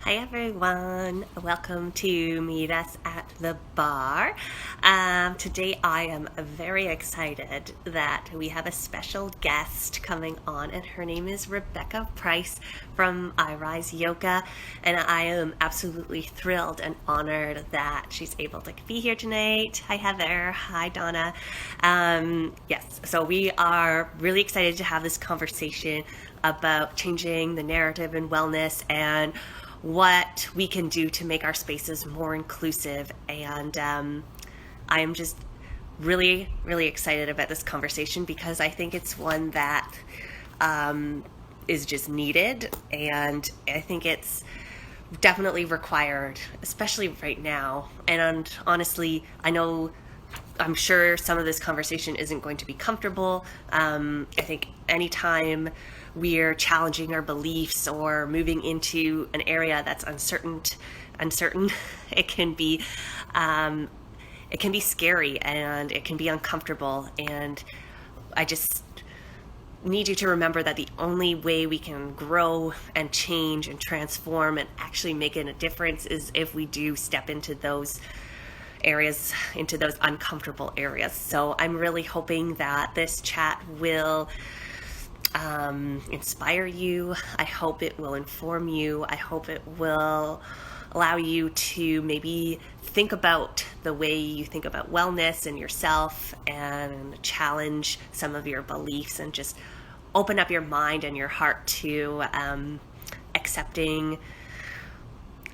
Hi everyone, welcome to Meet Us at the Bar. Today I am very excited that we have a special guest coming on, and her name is Rebeckah Price from I Rise Yoga, and I am absolutely thrilled and honored that she's able to be here tonight. Hi Heather, hi Donna. Yes, so we are really excited to have this conversation about changing the narrative in wellness and what we can do to make our spaces more inclusive. And I am just really, really excited about this conversation because I think it's one that is just needed. And I think it's definitely required, especially right now. And honestly, I'm sure some of this conversation isn't going to be comfortable. I think anytime we're challenging our beliefs or moving into an area that's uncertain, it can be scary and it can be uncomfortable. And I just need you to remember that the only way we can grow and change and transform and actually make a difference is if we do step into those areas, into those uncomfortable areas. So I'm really hoping that this chat will inspire you. I hope it will inform you. I hope it will allow you to maybe think about the way you think about wellness and yourself and challenge some of your beliefs and just open up your mind and your heart to accepting,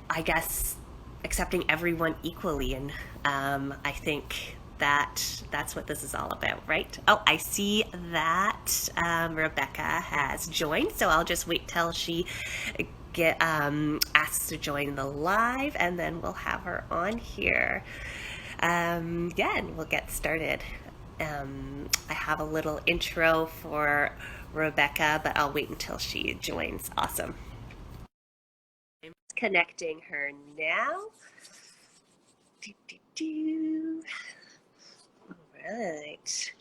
I guess, accepting everyone equally. And I think that's what this is all about, right? Oh, I see that Rebeckah has joined, so I'll just wait till she get asked to join the live, and then we'll have her on here. Yeah, and we'll get started. I have a little intro for Rebeckah, but I'll wait until she joins. Awesome. I'm connecting her now. Do, do, do. All right.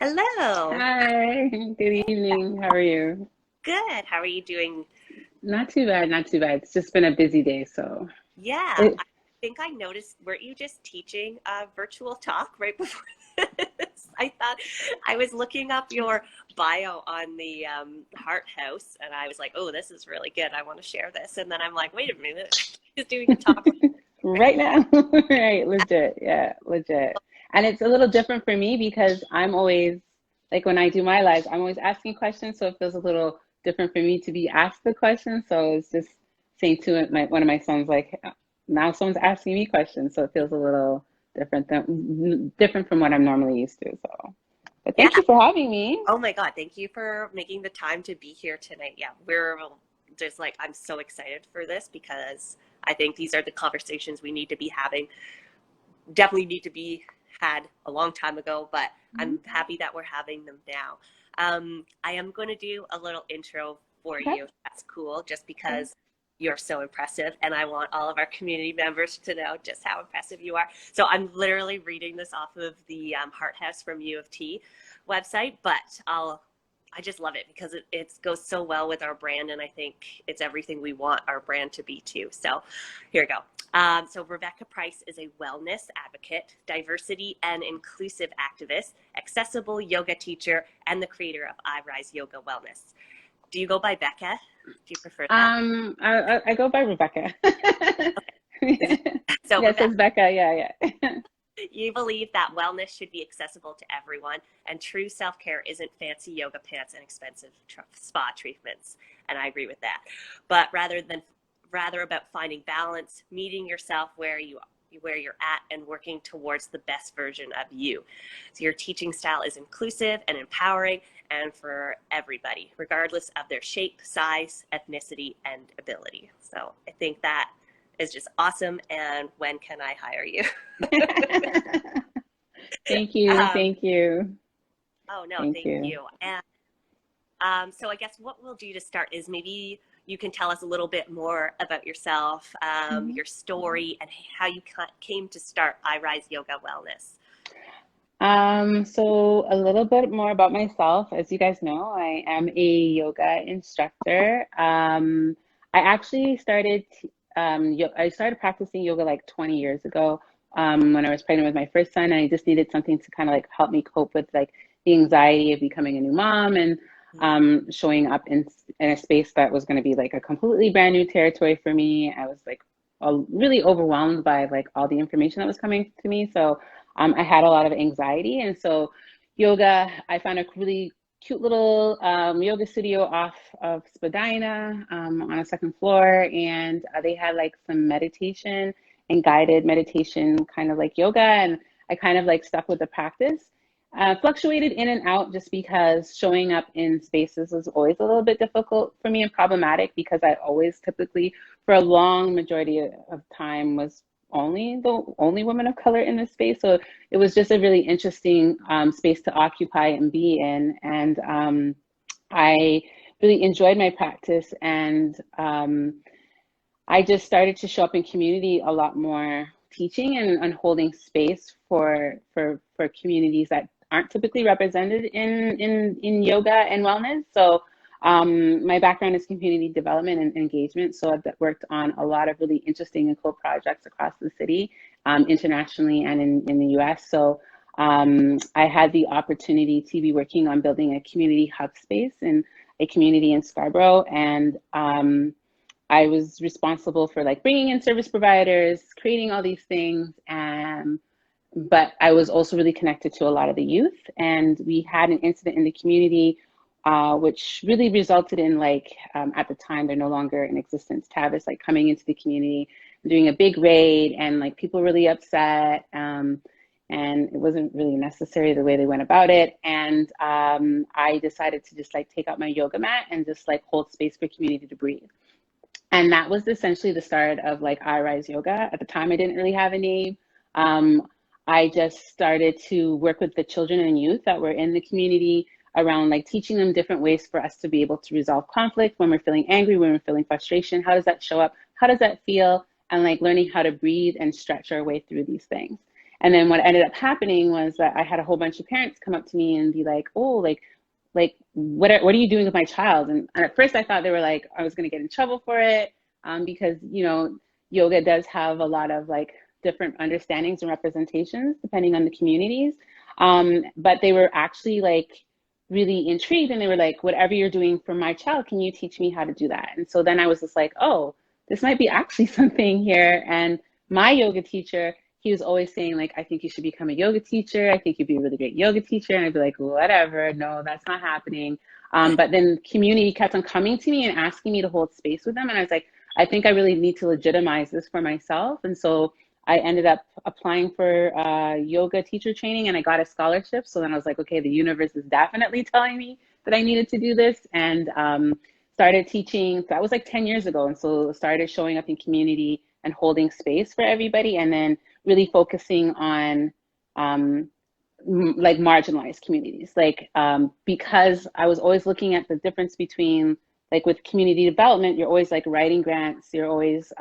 Hello. Hi, good evening. How are you? Good. How are you doing? Not too bad, not too bad. It's just been a busy day, so Yeah, it, I think I noticed, weren't you just teaching virtual talk right before this? I thought I was looking up your bio on the Heart House, and I was like, oh, this is really good. I want to share this. And then I'm like, wait a minute, she's doing a talk. right now, right, legit, yeah, legit. And it's a little different for me because I'm always like when I do my lives, I'm always asking questions, so it feels a little different for me to be asked the question. So it's just saying to it, one of my sons like now someone's asking me questions, so it feels a little different from what I'm normally used to. So, but Yeah. thank you for having me. Oh my God, thank you for making the time to be here tonight. Yeah, we're just like, I'm so excited for this because I think these are the conversations we need to be having. Definitely need to be had a long time ago, but I'm happy that we're having them now. I am going to do a little intro for Okay. you, if that's cool, just because you're so impressive, and I want all of our community members to know just how impressive you are. So I'm literally reading this off of the Heart House from U of T website, but I just love it because it goes so well with our brand, and I think it's everything we want our brand to be too. So here we go. So Rebeckah Price is a wellness advocate, diversity and inclusive activist, accessible yoga teacher, and the creator of I Rise Yoga Wellness. Do you go by Becca? Do you prefer that? I go by Rebecca. Is it- So Yes, Rebecca, it's Becca. Yeah, yeah. you believe that wellness should be accessible to everyone, and true self-care isn't fancy yoga pants and expensive spa treatments. And I agree with that. But rather about finding balance, meeting yourself where you're at, and working towards the best version of you. So your teaching style is inclusive and empowering, and for everybody, regardless of their shape, size, ethnicity, and ability. So I think that is just awesome. And when can I hire you? Thank you. um, Thank you. oh no, Thank thank you. you. And so I guess what we'll do to start is maybe you can tell us a little bit more about yourself, Mhm. your story, and how you came to start I Rise Yoga Wellness. So a little bit more about myself. As you guys know, I am a yoga instructor. I actually I started practicing yoga like 20 years ago, when I was pregnant with my first son. I just needed something to kind of like help me cope with like the anxiety of becoming a new mom and showing up in a space that was going to be like a completely brand new territory for me. I was like really overwhelmed by like all the information that was coming to me. So I had a lot of anxiety, and so yoga, I found a really cute little yoga studio off of Spadina on a second floor, and they had like some meditation and guided meditation, kind of like yoga, and I kind of like stuck with the practice. Fluctuated in and out just because showing up in spaces was always a little bit difficult for me and problematic because I always typically, for a long majority of time, was the only woman of color in this space. So it was just a really interesting space to occupy and be in. And I really enjoyed my practice, and I just started to show up in community a lot more, teaching and holding space for communities that aren't typically represented in yoga and wellness. So my background is community development and engagement. So I've worked on a lot of really interesting and cool projects across the city, internationally and in the US. So I had the opportunity to be working on building a community hub space in a community in Scarborough. And I was responsible for like bringing in service providers, creating all these things, and but I was also really connected to a lot of the youth. And we had an incident in the community, which really resulted in like, at the time, they're no longer in existence, Tavis, like coming into the community, doing a big raid, and like people really upset. And it wasn't really necessary the way they went about it. And I decided to just like take out my yoga mat and just like hold space for community to breathe. And that was essentially the start of like I Rise Yoga. At the time, I didn't really have a name. Um, I just started to work with the children and youth that were in the community around like teaching them different ways for us to be able to resolve conflict when we're feeling angry, when we're feeling frustration. How does that show up? How does that feel? And like learning how to breathe and stretch our way through these things. And then what ended up happening was that I had a whole bunch of parents come up to me and be like, oh, like what are you doing with my child? And at first I thought they were like I was going to get in trouble for it, because yoga does have a lot of like different understandings and representations depending on the communities, but they were actually like really intrigued, and they were like, whatever you're doing for my child, can you teach me how to do that? And so then I was just like, oh, this might be actually something here. And my yoga teacher, he was always saying like, I think you should become a yoga teacher. I think you'd be a really great yoga teacher. And I'd be like, whatever, no, that's not happening. But then community kept on coming to me and asking me to hold space with them. And I was like, I think I really need to legitimize this for myself. And so I ended up applying for yoga teacher training, and I got a scholarship. So then I was like, okay, the universe is definitely telling me that I needed to do this, and started teaching. That was like 10 years ago. And so started showing up in community and holding space for everybody, and then really focusing on like marginalized communities, like because I was always looking at the difference between like with community development, you're always like writing grants, you're always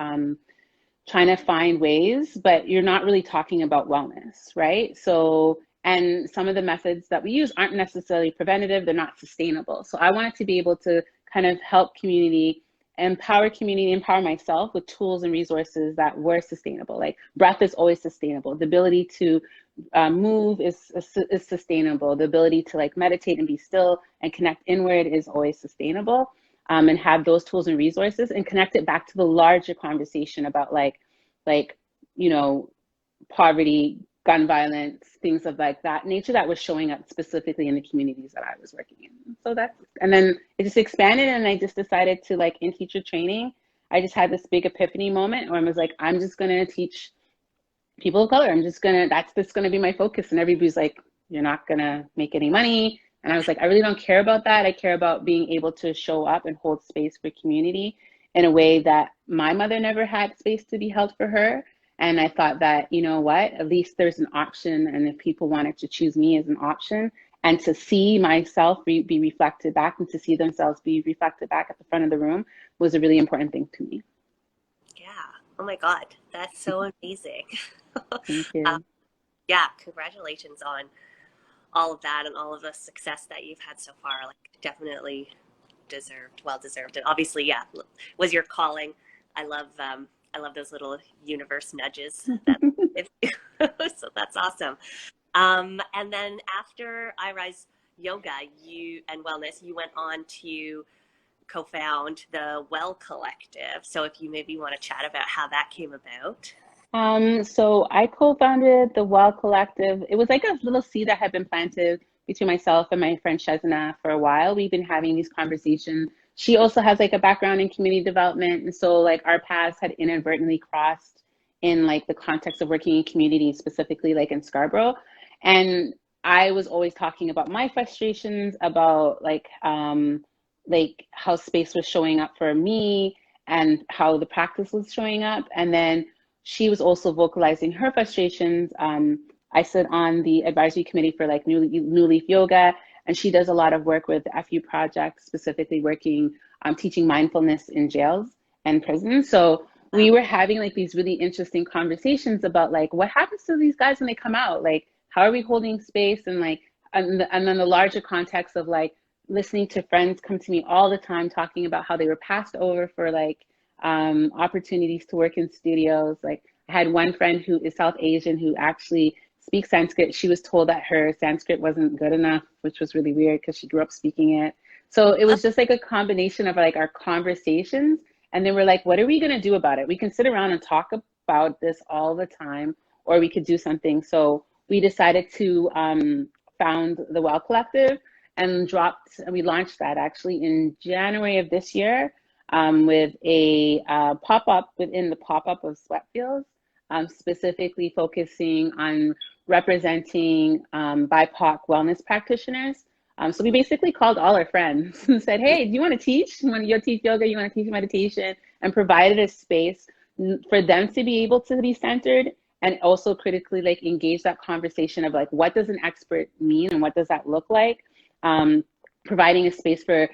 trying to find ways, but you're not really talking about wellness, right? So, and some of the methods that we use aren't necessarily preventative, they're not sustainable. So I wanted to be able to kind of help community, empower myself with tools and resources that were sustainable. Like breath is always sustainable. The ability to move is sustainable. The ability to like meditate and be still and connect inward is always sustainable. And have those tools and resources and connect it back to the larger conversation about like, poverty, gun violence, things of like that nature that was showing up specifically in the communities that I was working in. So and then it just expanded, and I just decided to like in teacher training, I just had this big epiphany moment where I was like, I'm just going to teach people of color. That's just going to be my focus. And everybody's like, you're not going to make any money. And I was like, I really don't care about that. I care about being able to show up and hold space for community in a way that my mother never had space to be held for her. And I thought that, you know what, at least there's an option. And if people wanted to choose me as an option and to see myself be reflected back and to see themselves be reflected back at the front of the room was a really important thing to me. Yeah. Oh my God. That's so amazing. Thank um, you. yeah. Congratulations on all of that and all of the success that you've had so far. Like, definitely deserved, well deserved. And obviously, yeah, was your calling. I love those little universe nudges. That so that's awesome. And then after I Rise Yoga, you and Wellness, you went on to co-found the Well Collective. So if you maybe want to chat about how that came about. So I co-founded the Well Collective. It was like a little seed that had been planted between myself and my friend Shazana for a while. We've been having these conversations. She also has like a background in community development, and so like our paths had inadvertently crossed in like the context of working in communities, specifically like in Scarborough. And I was always talking about my frustrations about like how space was showing up for me and how the practice was showing up. And then she was also vocalizing her frustrations. I sit on the advisory committee for like New Leaf Yoga, and she does a lot of work with the FU project, specifically working teaching mindfulness in jails and prisons. So we were having like these really interesting conversations about like what happens to these guys when they come out, like how are we holding space, and like and then the larger context of like listening to friends come to me all the time talking about how they were passed over for like opportunities to work in studios. Like I had one friend who is South Asian who actually speaks Sanskrit. She was told that her Sanskrit wasn't good enough, which was really weird because she grew up speaking it. So it was just like a combination of like our conversations. And then we're like, what are we going to do about it? We can sit around and talk about this all the time, or we could do something. So we decided to found the Well Collective and we launched that actually in January of this year with a pop-up within the pop-up of Sweatfields, specifically focusing on representing BIPOC wellness practitioners. So we basically called all our friends and said, hey, do you want to teach? You want to teach yoga? You want to teach meditation? And provided a space for them to be able to be centered and also critically like engage that conversation of like, what does an expert mean and what does that look like? Providing a space for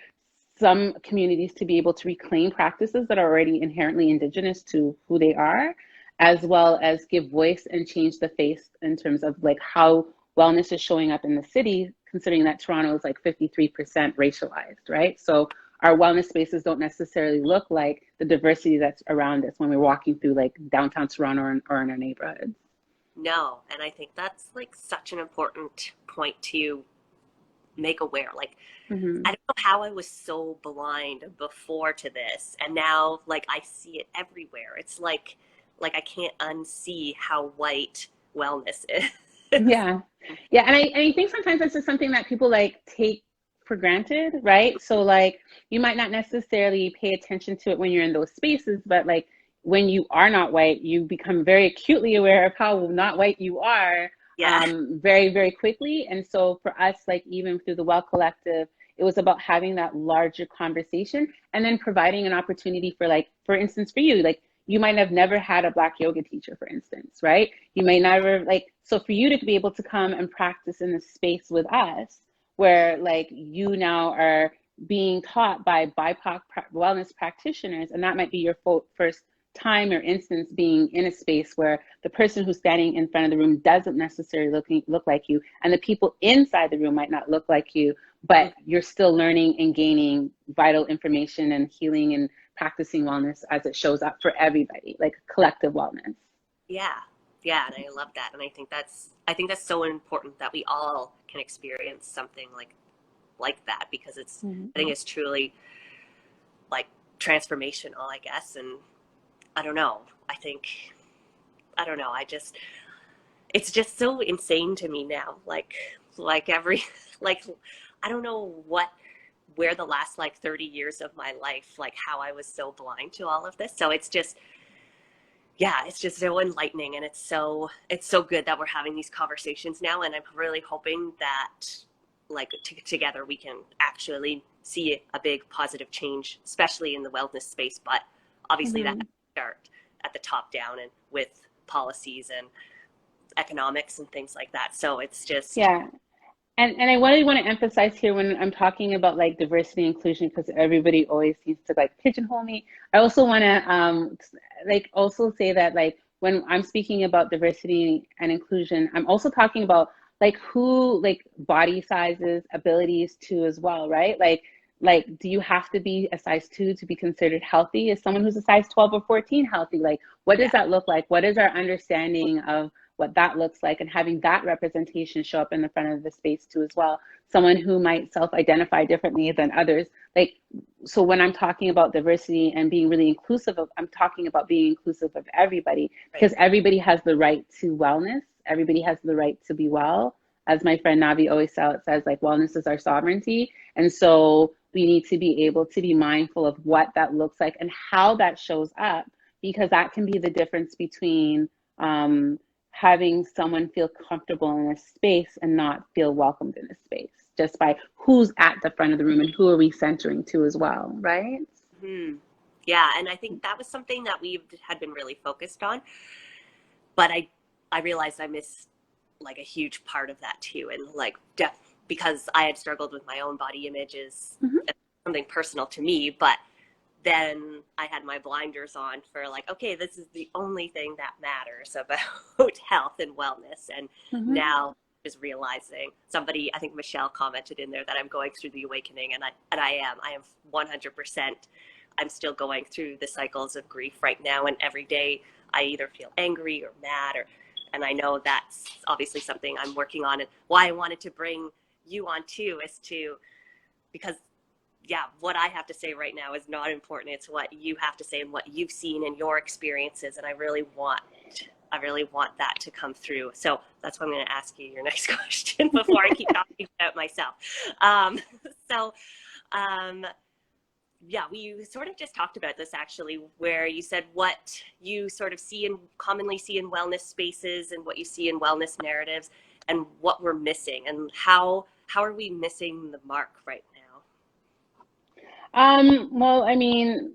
some communities to be able to reclaim practices that are already inherently indigenous to who they are, as well as give voice and change the face in terms of like how wellness is showing up in the city, considering that Toronto is like 53% racialized, right? So our wellness spaces don't necessarily look like the diversity that's around us when we're walking through like downtown Toronto or in our neighborhoods. No, and I think that's like such an important point to make aware. Like, I don't know how I was so blind before to this, and now like I see it everywhere. It's like I can't unsee how white wellness is. Yeah. Yeah. And I think sometimes that's just something that people like take for granted, right? So like you might not necessarily pay attention to it when you're in those spaces, but like when you are not white, you become very acutely aware of how not white you are Yeah. very, very quickly. And so for us, like even through the Well Collective, it was about having that larger conversation and then providing an opportunity for like, for instance, for you, like you might have never had a Black yoga teacher, for instance, right? You may never like, so for you to be able to come and practice in a space with us where like you now are being taught by BIPOC wellness practitioners, and that might be your first time or instance being in a space where the person who's standing in front of the room doesn't necessarily look like you, and the people inside the room might not look like you, but you're still learning and gaining vital information and healing and practicing wellness as it shows up for everybody, like collective wellness. Yeah. Yeah, and I love that. And I think that's so important that we all can experience something like that, because I think it's truly like transformational, I guess. And I don't know. I don't know. It's just so insane to me now. Like every, like, I don't know where the last like 30 years of my life, like how I was so blind to all of this. So it's just, yeah, it's just so enlightening, and it's so good that we're having these conversations now. And I'm really hoping that like together we can actually see a big positive change, especially in the wellness space. But obviously that has to start at the top down and with policies and economics and things like that. So it's just, Yeah. And I really want to emphasize here when I'm talking about like diversity and inclusion, because everybody always seems to like pigeonhole me. I also want to like also say that like when I'm speaking about diversity and inclusion, I'm also talking about like who like body sizes, abilities too as well, right? Like Like, do you have to be a size 2 to be considered healthy? Is someone who's a size 12 or 14 healthy? Like, what does Yeah. that look like? What is our understanding of what that looks like, and having that representation show up in the front of the space too as well? Someone who might self-identify differently than others. Like, so when I'm talking about diversity and being really inclusive of, I'm talking about being inclusive of everybody, Right. because everybody has the right to wellness. Everybody has the right to be well. As my friend Navi always says, like, wellness is our sovereignty. And so we need to be able to be mindful of what that looks like and how that shows up, because that can be the difference between having someone feel comfortable in a space and not feel welcomed in a space, just by who's at the front of the room and who are we centering to as well, right? Hmm. Yeah, and I think that was something that we had been really focused on, but I realized I missed like a huge part of that too, and like because I had struggled with my own body images, Mm-hmm. something personal to me, but then I had my blinders on for like, okay, this is the only thing that matters about health and wellness. And Mm-hmm. now is realizing, somebody, I think Michelle commented in there that I'm going through the awakening, and I am 100%. I'm still going through the cycles of grief right now, and every day I either feel angry or mad, or, and I know that's obviously something I'm working on. And why I wanted to bring you on too is to, because yeah, what I have to say right now is not important. It's what you have to say and what you've seen in your experiences. And I really want that to come through. So that's why I'm going to ask you your next question before I keep talking about myself. Um, so, um, yeah, we sort of just talked about this actually, where you said what you sort of see and commonly see in wellness spaces and what you see in wellness narratives and what we're missing, and how are we missing the mark right now? Well, I mean,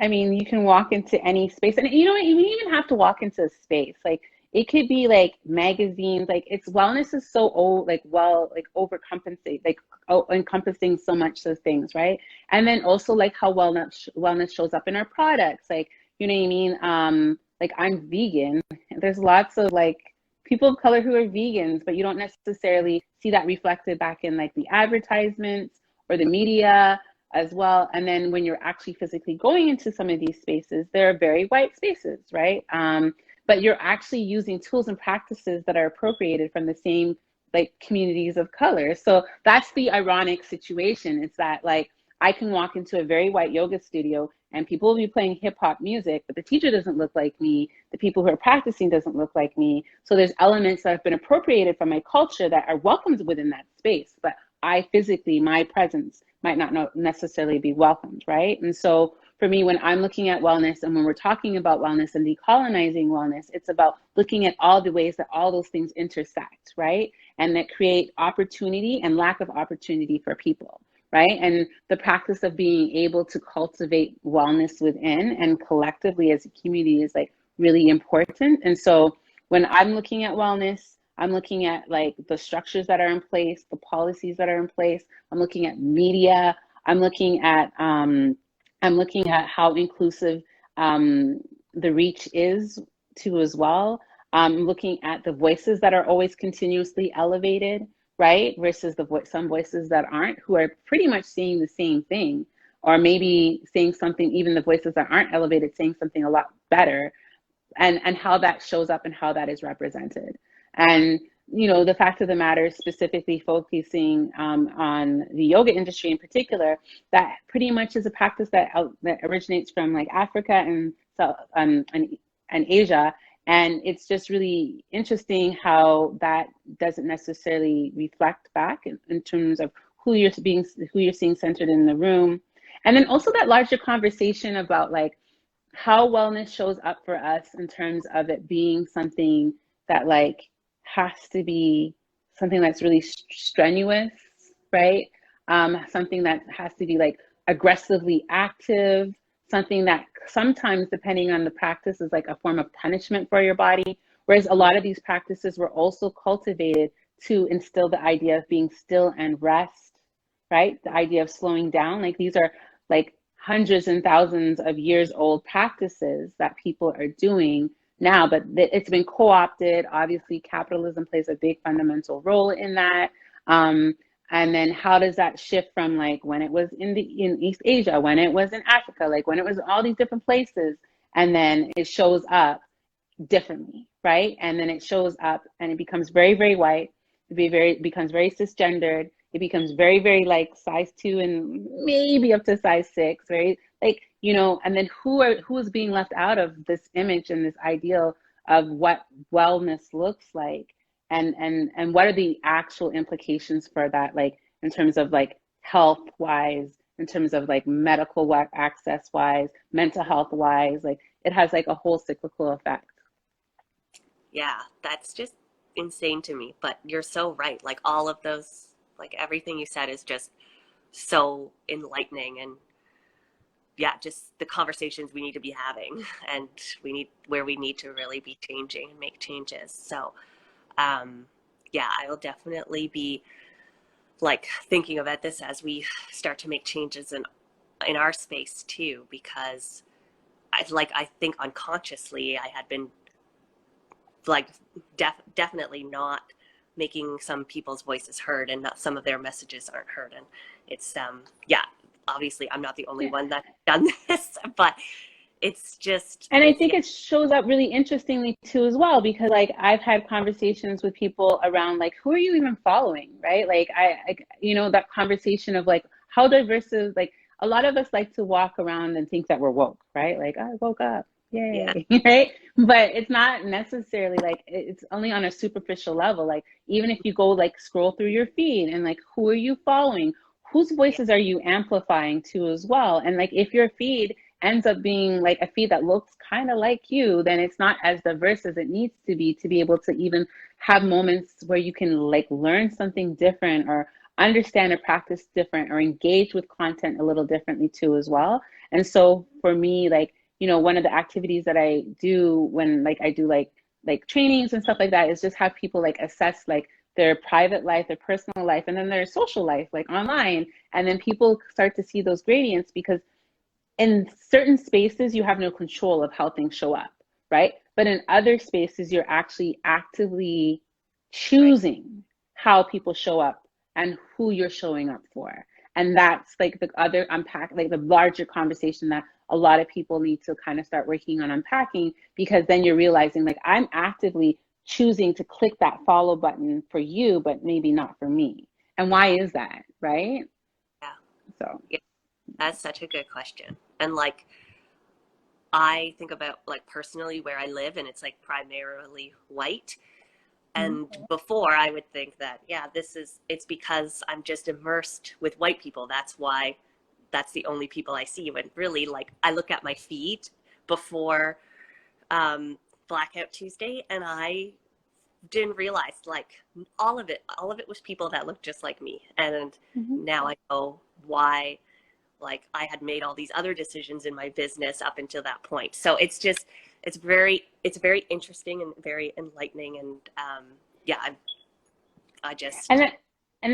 you can walk into any space, and you know what? You don't even have to walk into a space. Like, it could be like magazines. Like, it's wellness is so old, like, well, like overcompensate, like, encompassing so much of things, right? And then also like how wellness shows up in our products. Like, you know what I mean? Like, I'm vegan. There's lots of like people of color who are vegans, but you don't necessarily see that reflected back in like the advertisements or the media as well. And then when you're actually physically going into some of these spaces, they're very white spaces, right? But you're actually using tools and practices that are appropriated from the same like communities of color. So that's the ironic situation. It's that like I can walk into a very white yoga studio and people will be playing hip hop music, but the teacher doesn't look like me. The people who are practicing doesn't look like me. So there's elements that have been appropriated from my culture that are welcomed within that space, but I physically, my presence might not necessarily be welcomed, right? And so for me, when I'm looking at wellness and when we're talking about wellness and decolonizing wellness, it's about looking at all the ways that all those things intersect, right? And that create opportunity and lack of opportunity for people, right? And the practice of being able to cultivate wellness within and collectively as a community is like really important. And so when I'm looking at wellness, I'm looking at like the structures that are in place, the policies that are in place. I'm looking at media. I'm looking at how inclusive the reach is too as well. I'm looking at the voices that are always continuously elevated, right? Versus some voices that aren't, who are pretty much saying the same thing, or maybe saying something, even the voices that aren't elevated saying something a lot better, and how that shows up and how that is represented. And you know, the fact of the matter is, specifically focusing on the yoga industry in particular, that pretty much is a practice that originates from like Africa and and Asia. And it's just really interesting how that doesn't necessarily reflect back in terms of who you're seeing centered in the room. And then also that larger conversation about like how wellness shows up for us in terms of it being something that like has to be something that's really strenuous, right? Something that has to be like aggressively active, something that sometimes, depending on the practice, is like a form of punishment for your body. Whereas a lot of these practices were also cultivated to instill the idea of being still and rest, right? The idea of slowing down. Like, these are like hundreds and thousands of years old practices that people are doing now, but it's been co-opted. Obviously, capitalism plays a big fundamental role in that. And then how does that shift from like when it was in East Asia, when it was in Africa, like when it was all these different places, and then it shows up differently, right? And then it shows up and it becomes very, very white. It becomes very cisgendered. It becomes very, very like size 2 and maybe up to size 6, very like, you know, and then who is being left out of this image and this ideal of what wellness looks like, and what are the actual implications for that, like in terms of like health wise, in terms of like medical access wise, mental health wise, like it has like a whole cyclical effect. Yeah, that's just insane to me. But you're so right. Like all of those, like everything you said is just so enlightening. And yeah, just the conversations we need to be having and where we need to really be changing and make changes. So, um, yeah, I will definitely be like thinking about this as we start to make changes in our space too, because I think unconsciously I had been like definitely not making some people's voices heard, and not some of their messages aren't heard. And it's yeah, obviously I'm not the only Yeah. one that's done this, but it's just And I it's think yeah, it shows up really interestingly too as well, because like I've had conversations with people around like, who are you even following, right? Like you know, that conversation of like how diverse is, like a lot of us like to walk around and think that we're woke, right? Like I woke up, yeah, yay, right? But it's not necessarily like, it's only on a superficial level. Like even if you go like scroll through your feed and like, who are you following? Whose yeah, voices are you amplifying to as well? And like if your feed ends up being like a feed that looks kind of like you, then it's not as diverse as it needs to be able to even have moments where you can like learn something different, or understand or practice different, or engage with content a little differently too as well. And so for me, like, you know, one of the activities that I do when like I do like trainings and stuff like that is just have people like assess like their private life, their personal life, and then their social life, like online. And then people start to see those gradients, because in certain spaces you have no control of how things show up, right? But in other spaces you're actually actively right, choosing how people show up and who you're showing up for. And that's like the other unpack, like the larger conversation that a lot of people need to kind of start working on unpacking, because then you're realizing like I'm actively choosing to click that follow button for you, but maybe not for me. And yeah, why is that, right? yeah, So yeah. That's such a good question. And like I think about like personally where I live, and it's like primarily white. mhm. And before I would think that, yeah, it's because I'm just immersed with white people. That's why that's the only people I see. When really, like, I look at my feed before um, Blackout Tuesday, and I didn't realize like all of it was people that looked just like me. And Mhm. now I know why, like I had made all these other decisions in my business up until that point. So it's very interesting and very enlightening. And yeah, I And just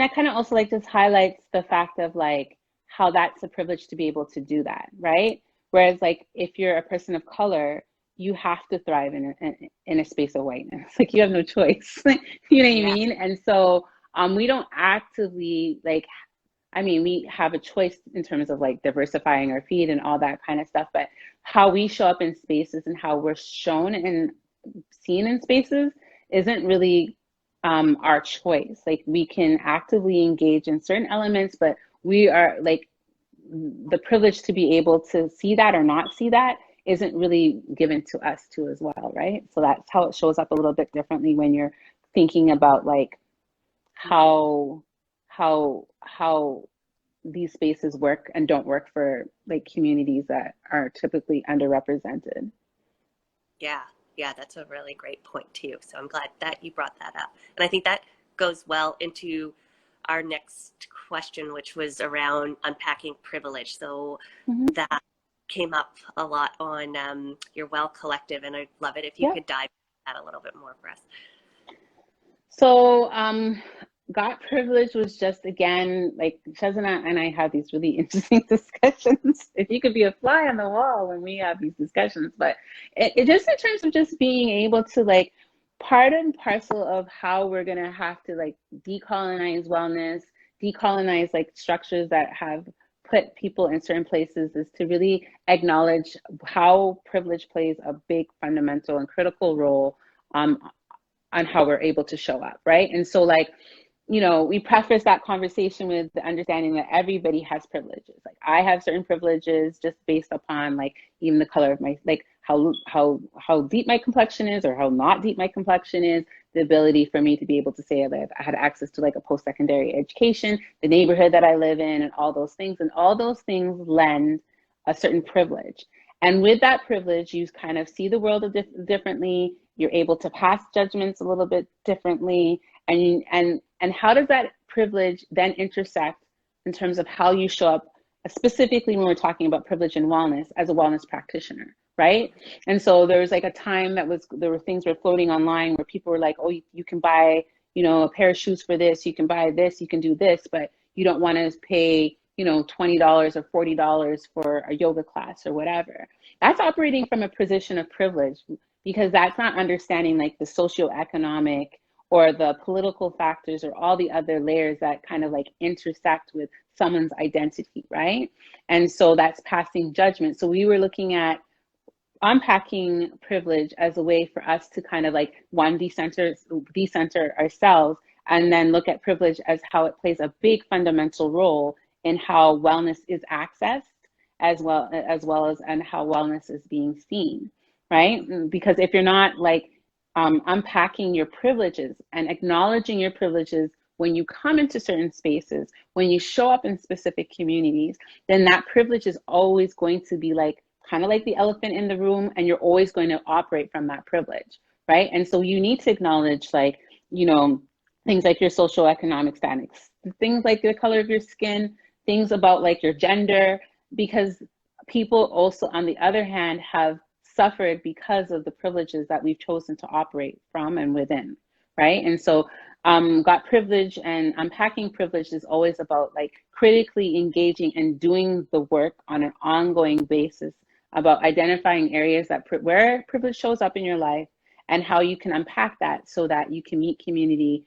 that kind of also like just highlights the fact of like how that's a privilege to be able to do that, right? Whereas like if you're a person of color, you have to thrive in a space of whiteness. Like you have no choice. You know what I yeah, mean? And so we don't actively like, I mean, we have a choice in terms of like diversifying our feed and all that kind of stuff, but how we show up in spaces and how we're shown and seen in spaces isn't really our choice. Like we can actively engage in certain elements, but we are like the privilege to be able to see that or not see that isn't really given to us too as well, right? So that's how it shows up a little bit differently when you're thinking about like mm-hmm. how these spaces work and don't work for like communities that are typically underrepresented. Yeah, yeah, that's a really great point too. So I'm glad that you brought that up. And I think that goes well into our next question, which was around unpacking privilege. So Mhm. that came up a lot on your Well Collective, and I'd love it if you Yep. could dive into that a little bit more for us. So, got privilege was just again like Shazana and I have these really interesting discussions. If you could be a fly on the wall when we have these discussions, but it just in terms of just being able to like part and parcel of how we're gonna have to like decolonize wellness, decolonize like structures that have put people in certain places is to really acknowledge how privilege plays a big, fundamental, and critical role on how we're able to show up, right? And so, like, you know, we preface that conversation with the understanding that everybody has privileges. Like, I have certain privileges just based upon like even the color of my, like how deep my complexion is or how not deep my complexion is, the ability for me to be able to say that I had access to like a post-secondary education, the neighborhood that I live in, and all those things. And all those things lend a certain privilege. And with that privilege, you kind of see the world differently. You're able to pass judgments a little bit differently. And how does that privilege then intersect in terms of how you show up, specifically when we're talking about privilege and wellness as a wellness practitioner, right? And so there was like a time there were things were floating online where people were like, oh, you can buy, you know, a pair of shoes for this, you can buy this, you can do this, but you don't want to pay, you know, $20 or $40 for a yoga class or whatever. That's operating from a position of privilege, because that's not understanding like the socioeconomic or the political factors or all the other layers that kind of like intersect with someone's identity, right? And so that's passing judgment. So we were looking at unpacking privilege as a way for us to kind of like decenter ourselves, and then look at privilege as how it plays a big fundamental role in how wellness is accessed, as well as and how wellness is being seen, right? Because if you're not like unpacking your privileges and acknowledging your privileges when you come into certain spaces, when you show up in specific communities, then that privilege is always going to be like kind of like the elephant in the room, and you're always going to operate from that privilege, right? And so you need to acknowledge, like, you know, things like your social economic status, things like the color of your skin, things about like your gender, because people also, on the other hand, have suffered because of the privileges that we've chosen to operate from and within, right? And so got privilege and unpacking privilege is always about like critically engaging and doing the work on an ongoing basis about identifying areas that where privilege shows up in your life, and how you can unpack that so that you can meet community,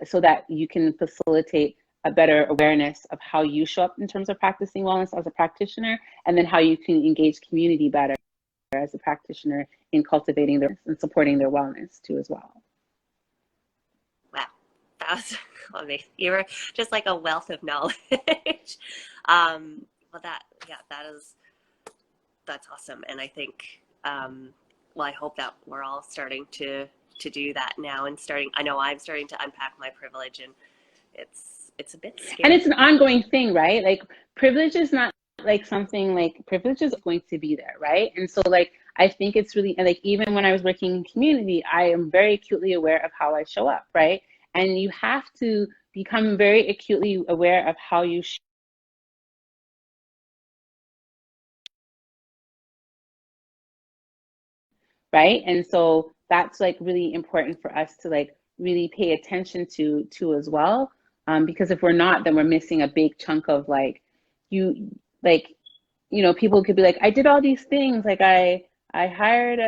so that you can facilitate a better awareness of how you show up in terms of practicing wellness as a practitioner, and then how you can engage community better as a practitioner in cultivating their and supporting their wellness too as well. Wow, that was amazing. You were just like a wealth of knowledge. Well, that's awesome. And I think, well, I hope that we're all starting to do that now, and I know I'm starting to unpack my privilege, and it's a bit scary. And it's an ongoing thing, right? Like, privilege is not like something like privilege is going to be there, right? And so like I think it's really like, even when I was working in community, I am very acutely aware of how I show up, right? And you have to become very acutely aware of how you right? And so that's like really important for us to like really pay attention to as well, because if we're not, then we're missing a big chunk of like you like, you know, people could be like, I did all these things, like I hired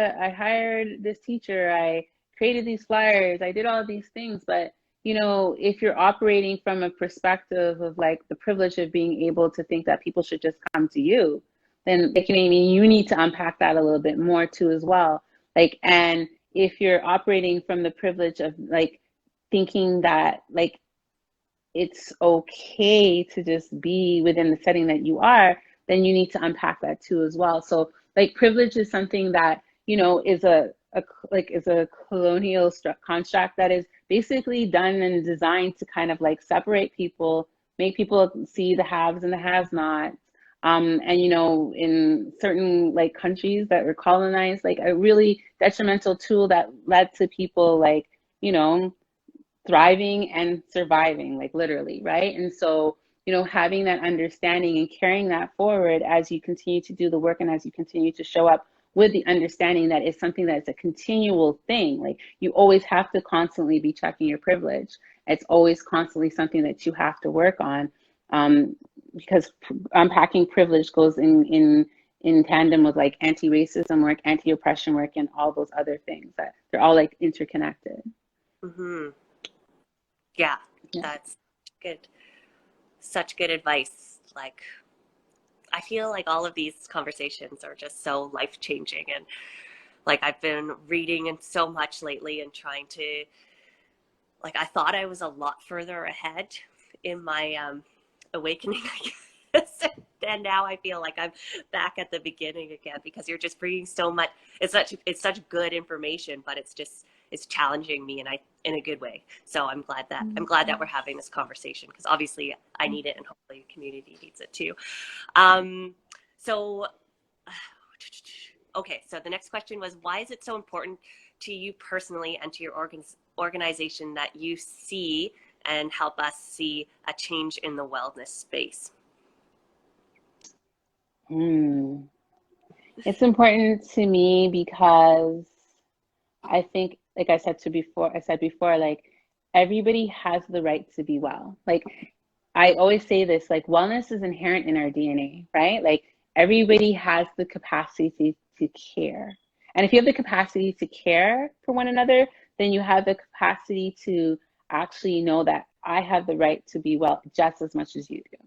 this teacher, I created these flyers, I did all these things, but you know, if you're operating from a perspective of like the privilege of being able to think that people should just come to you, then like, you know what I mean, you need to unpack that a little bit more too as well. Like, and if you're operating from the privilege of like thinking that like it's okay to just be within the setting that you are, then you need to unpack that too as well. So like privilege is something that, you know, is a colonial construct that is basically done and designed to kind of like separate people, make people see the haves and the have-nots. And you know, in certain like countries that were colonized, like a really detrimental tool that led to people like, you know, thriving and surviving, like literally, right? And so, you know, having that understanding and carrying that forward as you continue to do the work and as you continue to show up with the understanding that it's something that's a continual thing. Like you always have to constantly be checking your privilege. It's always constantly something that you have to work on, because unpacking privilege goes in tandem with like anti-racism work, anti-oppression work, and all those other things that they're all like interconnected. Mm-hmm. Yeah, Yeah. that's Good, such good advice. Like, I feel like all of these conversations are just so life changing. And like, I've been reading and so much lately and trying to, like, I thought I was a lot further ahead in my awakening, I guess. And now I feel like I'm back at the beginning again because you're just bringing so much. It's such good information, but it's challenging me, and I in a good way. So I'm glad that we're having this conversation because obviously I need it, and hopefully the community needs it too. Um, so okay, so the next question was, why is it so important to you personally and to your organization that you see and help us see a change in the wellness space? Hmm. It's important to me because I think, like I said before, like everybody has the right to be well. Like I always say this, like wellness is inherent in our DNA, right? Like everybody has the capacity to care. And if you have the capacity to care for one another, then you have the capacity to actually know that I have the right to be well just as much as you do,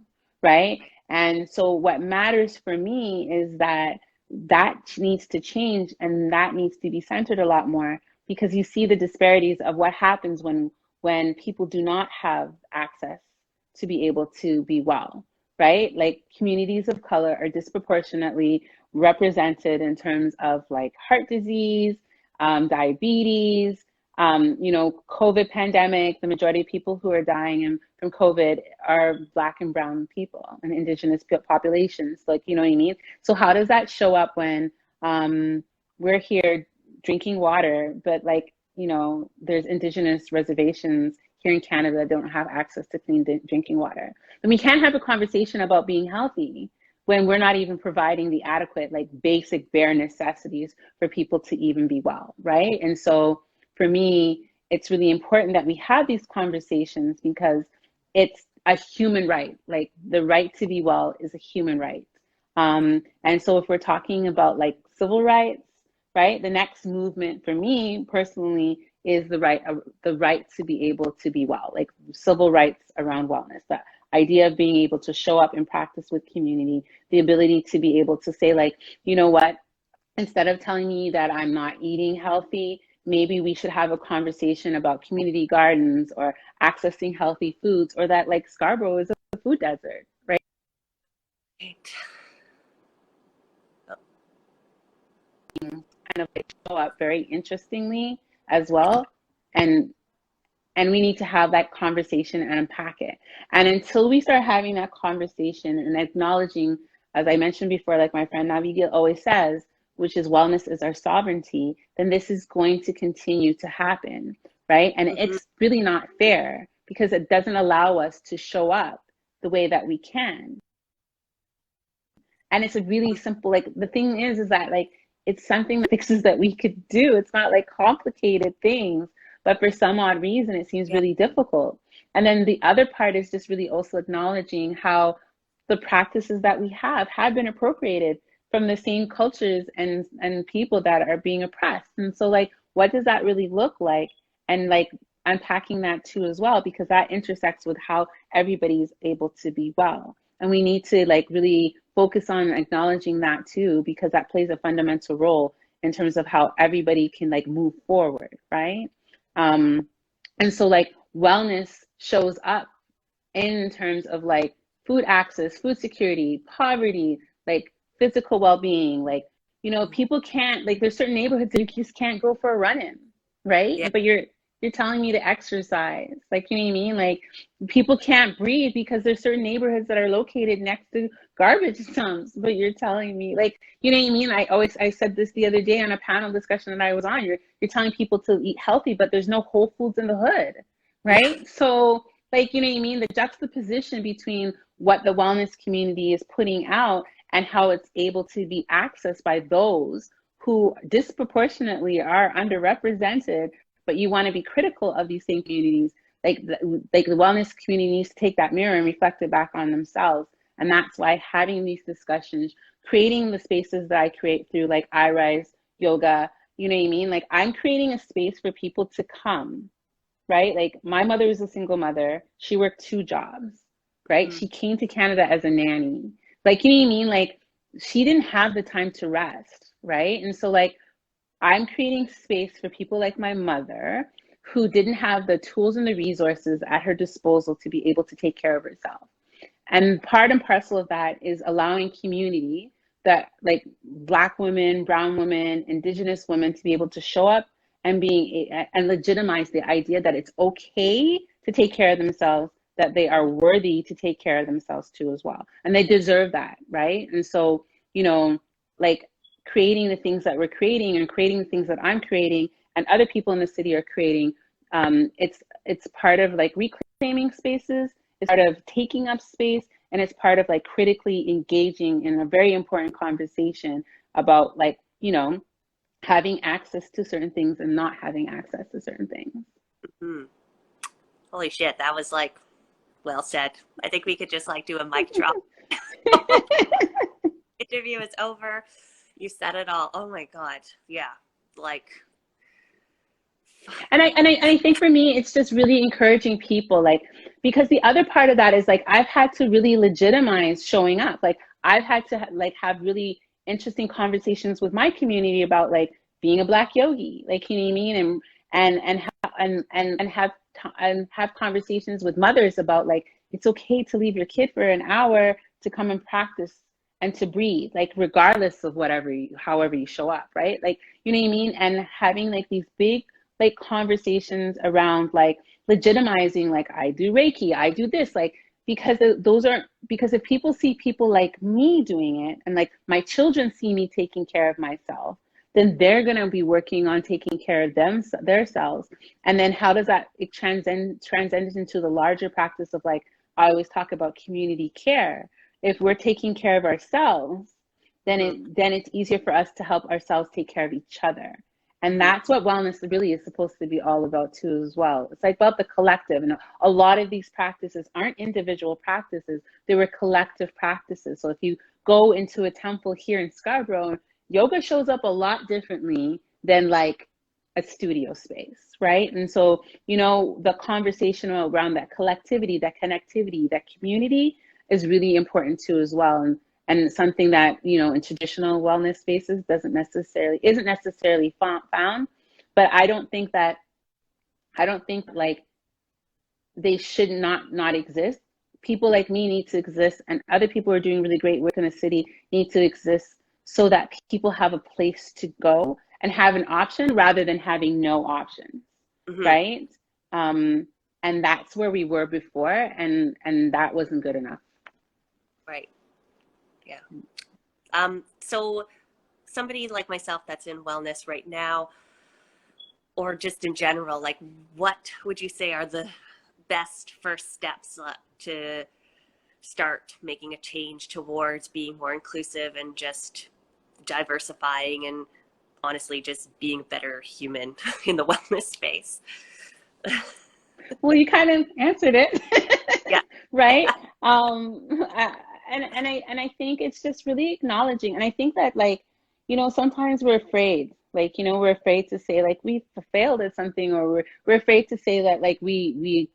right? And so what matters for me is that that needs to change and that needs to be centered a lot more because you see the disparities of what happens when people do not have access to be able to be well, right? Like communities of color are disproportionately represented in terms of like heart disease, diabetes, COVID pandemic. The majority of people who are dying from COVID are Black and Brown people and Indigenous populations. Like, you know what I mean? So how does that show up when we're here drinking water, but like, there's Indigenous reservations here in Canada that don't have access to clean drinking water? And we can't have a conversation about being healthy when we're not even providing the adequate, like basic bare necessities for people to even be well, right? And so for me, it's really important that we have these conversations because it's a human right. Like the right to be well is a human right. And so if we're talking about like civil rights, right, the next movement for me personally is the right to be able to be well, like civil rights around wellness. That idea of being able to show up and practice with community, the ability to be able to say like, you know what, instead of telling me that I'm not eating healthy, maybe we should have a conversation about community gardens or accessing healthy foods, or that like Scarborough is a food desert, right? Right. Kind of like show up very interestingly as well. And we need to have that conversation and unpack it. And until we start having that conversation and acknowledging, as I mentioned before, like my friend Navigil always says, which is wellness is our sovereignty, then this is going to continue to happen, right? And Mm-hmm. it's really not fair because it doesn't allow us to show up the way that we can. And it's a really simple, like the thing is that like it's something that fixes that we could do. It's not like complicated things, but for some odd reason it seems Yeah. really difficult. And then the other part is just really also acknowledging how the practices that we have been appropriated from the same cultures and people that are being oppressed. And so like what does that really look like? And like unpacking that too as well, because that intersects with how everybody's able to be well. And we need to like really focus on acknowledging that too, because that plays a fundamental role in terms of how everybody can like move forward, right? um and so like wellness shows up in terms of like food access, food security, poverty, like physical well-being. Like, people can't, like there's certain neighborhoods that you just can't go for a run-in, right? Yeah. But you're telling me to exercise. Like, you know what I mean? Like people can't breathe because there's certain neighborhoods that are located next to garbage dumps, but you're telling me, like, you know what I mean? I said this the other day on a panel discussion that I was on. You're telling people to eat healthy, but there's no Whole Foods in the hood, Yeah. right? So like, you know what I mean? The juxtaposition between what the wellness community is putting out and how it's able to be accessed by those who disproportionately are underrepresented, but you want to be critical of these same communities. Like the wellness community needs to take that mirror and reflect it back on themselves. And that's why having these discussions, creating the spaces that I create through like iRise yoga, you know what I mean? Like I'm creating a space for people to come, right? Like my mother was a single mother. She worked 2 jobs, right? Mm. She came to Canada as a nanny. Like, you know what I mean? Like she didn't have the time to rest, right? And so like I'm creating space for people like my mother who didn't have the tools and the resources at her disposal to be able to take care of herself. And part and parcel of that is allowing community that like Black women, brown women, indigenous women to be able to show up and and legitimize the idea that it's okay to take care of themselves, that they are worthy to take care of themselves too as well. And they deserve that, right? And so, you know, like creating the things that we're creating and creating the things that I'm creating and other people in the city are creating, it's part of like reclaiming spaces, it's part of taking up space, and it's part of like critically engaging in a very important conversation about like, you know, having access to certain things and not having access to certain things. Mm. Holy shit, that was like well said. I think we could just like do a mic drop. Interview is over. You said it all. Oh my God. Yeah. Like, And I think for me, it's just really encouraging people, like, because the other part of that is like I've had to really legitimize showing up. Like I've had to like have really interesting conversations with my community about like being a Black yogi, like you know what I mean, and have conversations with mothers about like it's okay to leave your kid for an hour to come and practice and to breathe, like regardless of however you show up, right? Like you know what I mean, and having like these big like conversations around like legitimizing like I do Reiki, I do this, like because those aren't, because if people see people like me doing it and like my children see me taking care of myself, then they're going to be working on taking care of themselves. And then how does that transcend into the larger practice of like I always talk about community care. If we're taking care of ourselves, then it's easier for us to help ourselves take care of each other. And that's what wellness really is supposed to be all about too as well. It's like about the collective. And a lot of these practices aren't individual practices. They were collective practices. So if you go into a temple here in Scarborough, yoga shows up a lot differently than like a studio space, right? And so, you know, the conversation around that collectivity, that connectivity, that community is really important too as well. And something that, you know, in traditional wellness spaces isn't necessarily found. But I don't think like they should not exist. People like me need to exist, and other people who are doing really great work in the city need to exist so that people have a place to go and have an option rather than having no options, right? And that's where we were before, and that wasn't good enough. right. Yeah. So somebody like myself that's in wellness right now, or just in general, like what would you say are the best first steps to start making a change towards being more inclusive and just diversifying and honestly just being a better human in the wellness space? Well, you kind of answered it. Yeah. Right? And I think it's just really acknowledging. And I think that like, you know, sometimes we're afraid. Like, you know, we're afraid to say like we failed at something, or we're afraid to say that like we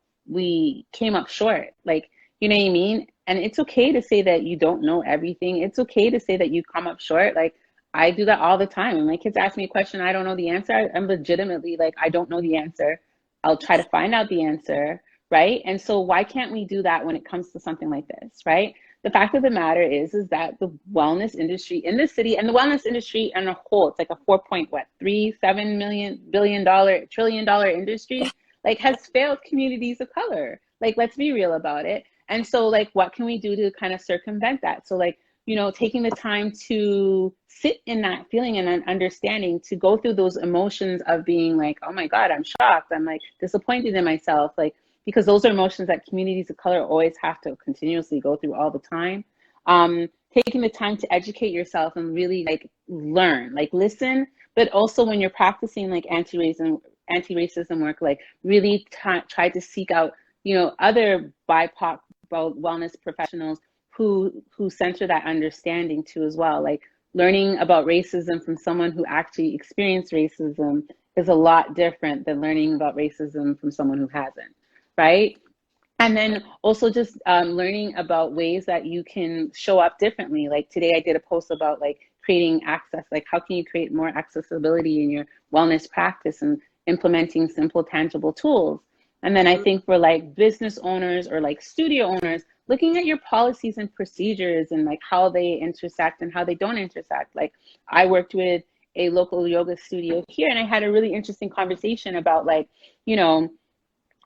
came up short. Like, you know what I mean? And it's okay to say that you don't know everything. It's okay to say that you come up short. Like I do that all the time. When my kids ask me a question, I don't know the answer, I'm legitimately like, I don't know the answer. I'll try to find out the answer, right? And so why can't we do that when it comes to something like this, right? The fact of the matter is that the wellness industry in the city, and the wellness industry in a whole, it's like a 4.37 trillion dollar industry, like has failed communities of color. Like, let's be real about it. And so like, what can we do to kind of circumvent that? So like, you know, taking the time to sit in that feeling and understanding, to go through those emotions of being like, oh my God, I'm shocked, I'm like disappointed in myself, like, because those are emotions that communities of color always have to continuously go through all the time. Taking the time to educate yourself and really like learn, like listen, but also when you're practicing like anti-racism work, like really try to seek out, you know, other BIPOC wellness professionals who center that understanding too as well. Like learning about racism from someone who actually experienced racism is a lot different than learning about racism from someone who hasn't, right? And then also just learning about ways that you can show up differently. Like today I did a post about like creating access, like how can you create more accessibility in your wellness practice and implementing simple, tangible tools. And then I think for like business owners or like studio owners, looking at your policies and procedures and like how they intersect and how they don't intersect. Like I worked with a local yoga studio here and I had a really interesting conversation about like, you know,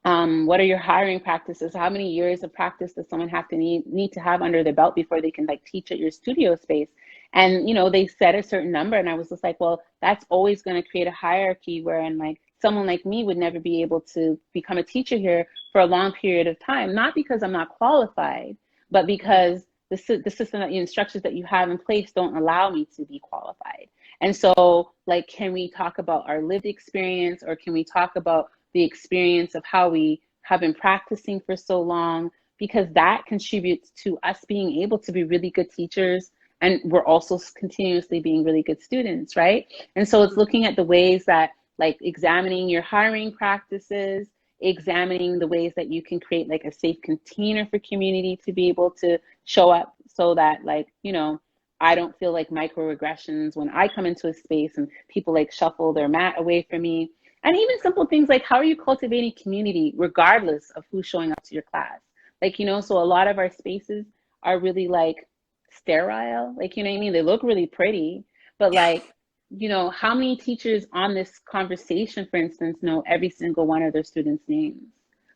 what are your hiring practices? How many years of practice does someone have to need to have under their belt before they can like teach at your studio space? And you know, they set a certain number, and I was just like, well, that's always going to create a hierarchy wherein like someone like me would never be able to become a teacher here for a long period of time, not because I'm not qualified, but because the system, that the instructions that you have in place don't allow me to be qualified. And so, like, can we talk about our lived experience, or can we talk about the experience of how we have been practicing for so long, because that contributes to us being able to be really good teachers, and we're also continuously being really good students, right? And so it's looking at the ways that, like, examining your hiring practices, examining the ways that you can create like a safe container for community to be able to show up, so that, like, you know, I don't feel like microaggressions when I come into a space and people like shuffle their mat away from me. And even simple things like, how are you cultivating community regardless of who's showing up to your class? Like, you know, so a lot of our spaces are really like sterile, like, you know what I mean? They look really pretty, but like, you know, how many teachers on this conversation, for instance, know every single one of their students' names?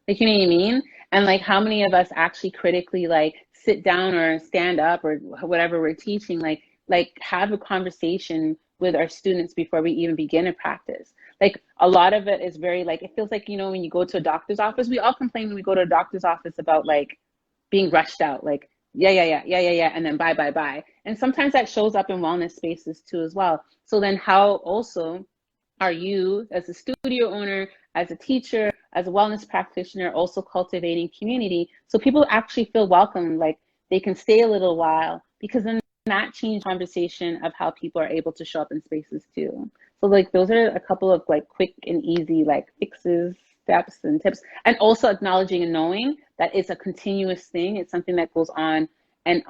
Like, you know what I mean? And like, how many of us actually critically like sit down or stand up or whatever we're teaching, like have a conversation with our students before we even begin a practice? Like a lot of it is very like, it feels like, you know, when you go to a doctor's office, we all complain when we go to a doctor's office about like being rushed out, like, yeah, and then bye. And sometimes that shows up in wellness spaces too as well. So then how also are you as a studio owner, as a teacher, as a wellness practitioner, also cultivating community so people actually feel welcome, like they can stay a little while, because then that changes conversation of how people are able to show up in spaces too. So like those are a couple of like quick and easy like fixes, steps and tips, and also acknowledging and knowing that it's a continuous thing. It's something that goes on, and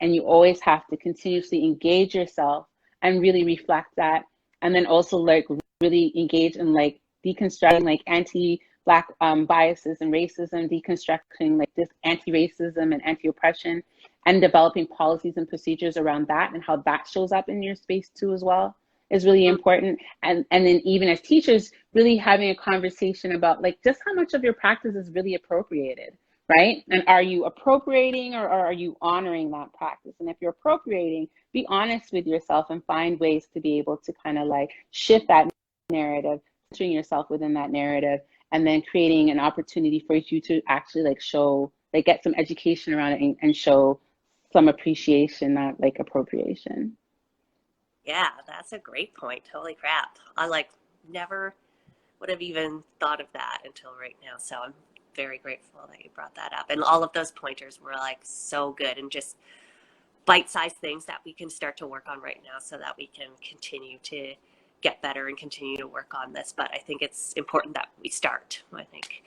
you always have to continuously engage yourself and really reflect that. And then also like really engage in like deconstructing like anti-Black biases and racism, deconstructing like this anti-racism and anti-oppression, and developing policies and procedures around that and how that shows up in your space too as well is really important. And then even as teachers, really having a conversation about like just how much of your practice is really appropriated, right? And are you appropriating, or are you honoring that practice? And if you're appropriating, be honest with yourself and find ways to be able to kind of like shift that narrative, centering yourself within that narrative, and then creating an opportunity for you to actually like show, like get some education around it, and show some appreciation, not like appropriation. Yeah, that's a great point. Holy crap. I like never would have even thought of that until right now. So I'm very grateful that you brought that up. And all of those pointers were like so good, and just bite-sized things that we can start to work on right now so that we can continue to get better and continue to work on this. But I think it's important that we start, I think.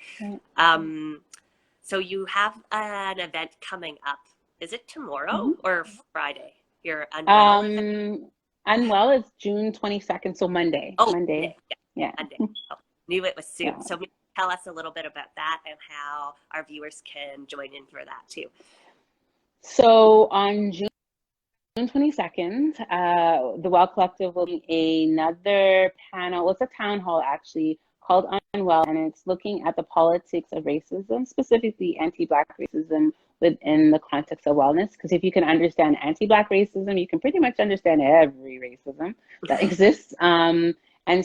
So you have an event coming up. Is it tomorrow or Friday? Your Unwell event? Unwell is June 22nd, so Monday. Oh, Monday. Yeah. Monday. Oh, knew it was soon. Yeah. So tell us a little bit about that and how our viewers can join in for that too. So on June 22nd, the Well Collective will be another panel. Well, it's a town hall actually called Unwell, and it's looking at the politics of racism, specifically anti-Black racism within the context of wellness. Because if you can understand anti-Black racism, you can pretty much understand every racism that exists. And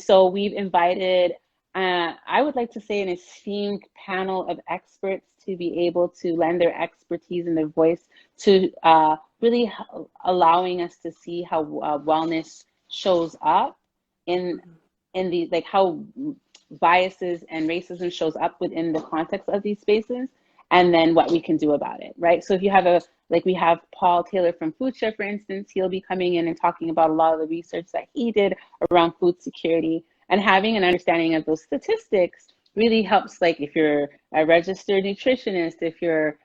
so we've invited, I would like to say, an esteemed panel of experts to be able to lend their expertise and their voice to really allowing us to see how wellness shows up in the, like how biases and racism shows up within the context of these spaces, and then what we can do about it, right? So if you have we have Paul Taylor from Future, for instance, he'll be coming in and talking about a lot of the research that he did around food security. and having an understanding of those statistics really helps. Like if you're a registered nutritionist, if you're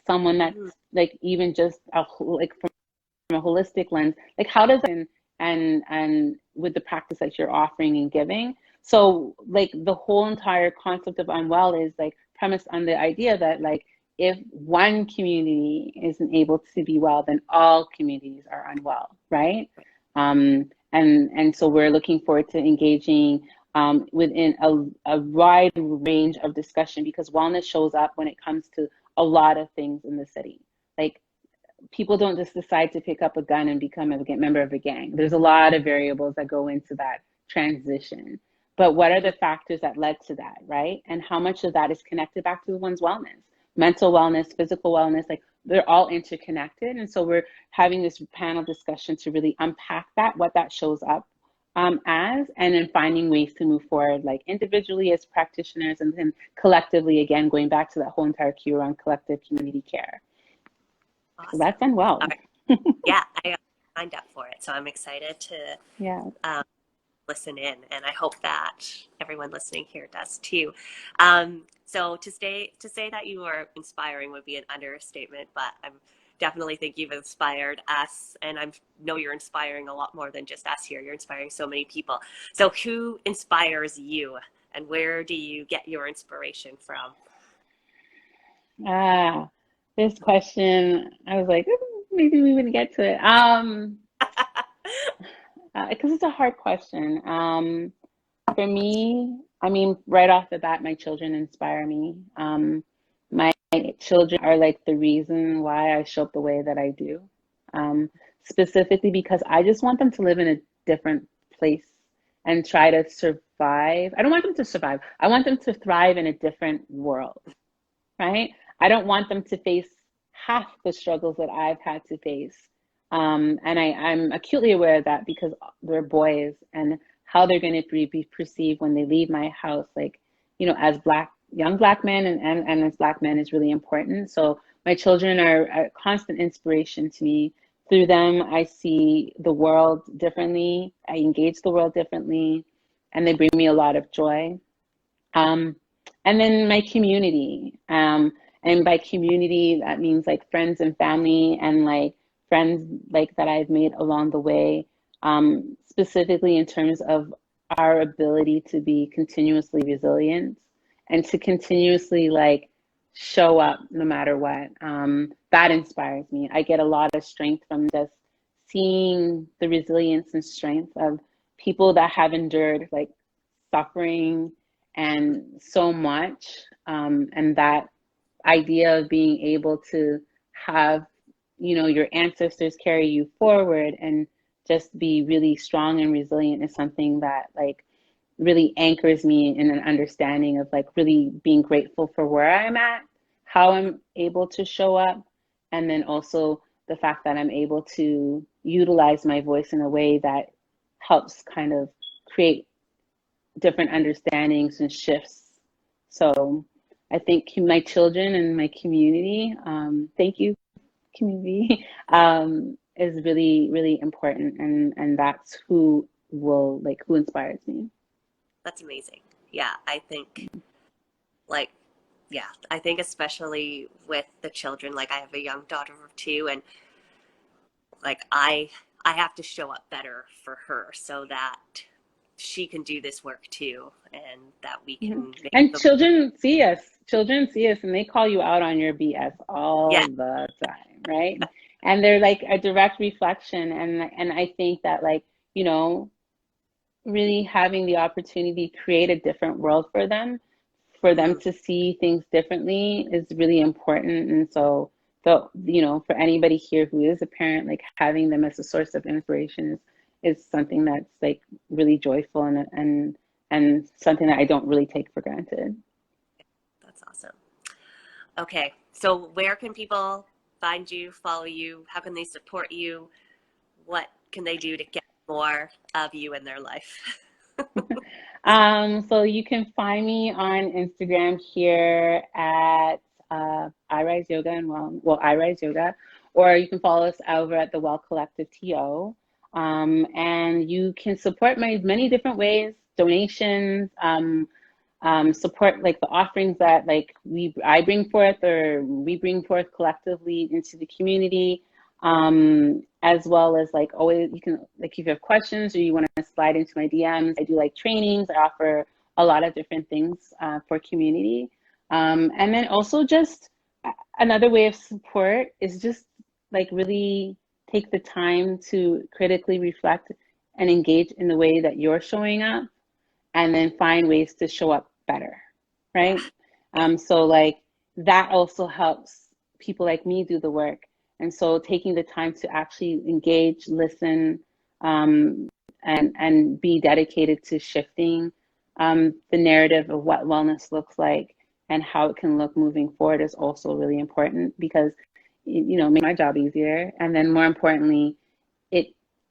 someone that's like even just like from a holistic lens, like how does and with the practice that you're offering and giving. So like the whole entire concept of Unwell is like premised on the idea that like if one community isn't able to be well, then all communities are unwell, right? And so we're looking forward to engaging within a wide range of discussion, because wellness shows up when it comes to a lot of things in the city. Like people don't just decide to pick up a gun and become a member of a gang. There's a lot of variables that go into that transition. But what are the factors that led to that, right? And how much of that is connected back to one's wellness, mental wellness, physical wellness, like they're all interconnected. And so we're having this panel discussion to really unpack that, what that shows up as, and then finding ways to move forward, like individually as practitioners, and then collectively, again, going back to that whole entire cue around collective community care. Awesome. So that's Unwell. Right. Yeah, I signed up for it, so I'm excited to listen in, and I hope that everyone listening here does too. So to say that you are inspiring would be an understatement, but I'm definitely think you've inspired us, and I know you're inspiring a lot more than just us here. You're inspiring so many people. So who inspires you, and where do you get your inspiration from? This question, I was like, maybe we wouldn't get to it. Because it's a hard question. For me, I mean, right off the bat, my children inspire me. My children are like the reason why I show up the way that I do. Specifically because I just want them to live in a different place and try to survive. I don't want them to survive. I want them to thrive in a different world, right? I don't want them to face half the struggles that I've had to face. And I'm acutely aware of that because they're boys, and how they're going to be perceived when they leave my house, like, you know, as young Black men and as Black men is really important. So my children are a constant inspiration to me. Through them, I see the world differently. I engage the world differently, and they bring me a lot of joy. And then my community. And by community, that means like friends and family, and like friends like that I've made along the way, specifically in terms of our ability to be continuously resilient and to continuously like show up no matter what. That inspires me. I get a lot of strength from just seeing the resilience and strength of people that have endured like suffering and so much, and that idea of being able to have, you know, your ancestors carry you forward and just be really strong and resilient is something that like really anchors me in an understanding of like really being grateful for where I'm at, how I'm able to show up, and then also the fact that I'm able to utilize my voice in a way that helps kind of create different understandings and shifts. So I think my children and my community, thank you, community, is really, really important. And that's who inspires me. That's amazing. Yeah, I think like, yeah, I think especially with the children, like I have a young daughter of 2, and like I have to show up better for her so that she can do this work too, and that we can make and children see us and they call you out on your BS all the time, right? And they're like a direct reflection, and I think that, like, you know, really having the opportunity to create a different world for them to see things differently is really important. And so, you know, for anybody here who is a parent, like having them as a source of inspiration is something that's like really joyful and something that I don't really take for granted. That's awesome. Okay, so where can people find you, follow you? How can they support you? What can they do to get more of you in their life? So you can find me on Instagram here at I Rise Yoga and I Rise Yoga, or you can follow us over at the Well Collective TO. And you can support my many different ways, donations, support like the offerings that like I bring forth or we bring forth collectively into the community, as well as like always you can like if you have questions or you want to slide into my DMs. I do like trainings. I offer a lot of different things for community, and then also just another way of support is just like really take the time to critically reflect and engage in the way that you're showing up and then find ways to show up better, Yeah. right? So like that also helps people like me do the work. And so taking the time to actually engage, listen, and be dedicated to shifting the narrative of what wellness looks like and how it can look moving forward is also really important because you know make my job easier, and then more importantly, it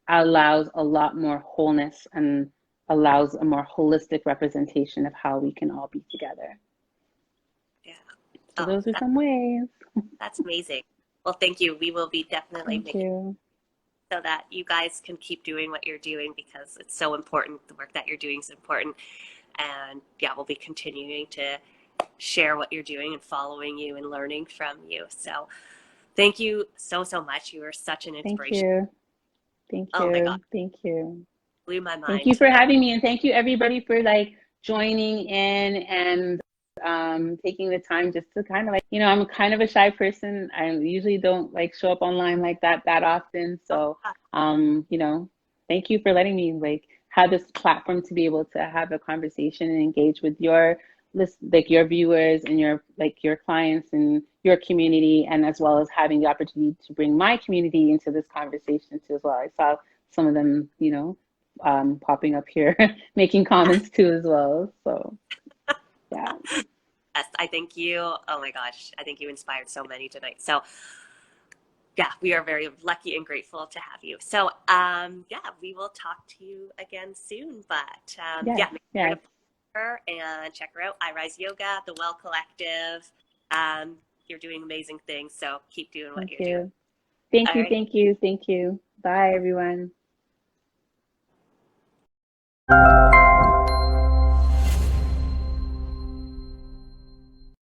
allows a lot more wholeness and allows a more holistic representation of how we can all be together. Yeah. So Oh, those are some ways. that's amazing. Well, thank you. We will be definitely Thank making you. so that you guys can keep doing what you're doing because it's so important. The work that you're doing is important. And yeah, we'll be continuing to share what you're doing and following you and learning from you. So thank you so, so much. You are such an Thank inspiration. you. Thank Oh my God, you. Thank you. blew my Thank mind you for tonight. having me, and thank you everybody for like joining in and taking the time just to kind of like, you know, I'm kind of a shy person. I usually don't like show up online like that often. Oh, So, you know, thank you for letting me like have this platform to be able to have a conversation and engage with your list, like your viewers and your like your clients and your community, and as well as having the opportunity to bring my community into this conversation too as well. I saw some of them, you know, popping up here, making comments too as well. So yeah. yes, I thank you. Oh my gosh, I think you inspired so many tonight. So yeah, we are very lucky and grateful to have you. So yeah, we will talk to you again soon. But Yes, yeah, make sure to yes. follow her and check her out. I Rise Yoga, the Well Collective. You're doing amazing things. So keep doing what Thank you're doing. you. Thank All you, right. thank you, thank you. Bye everyone.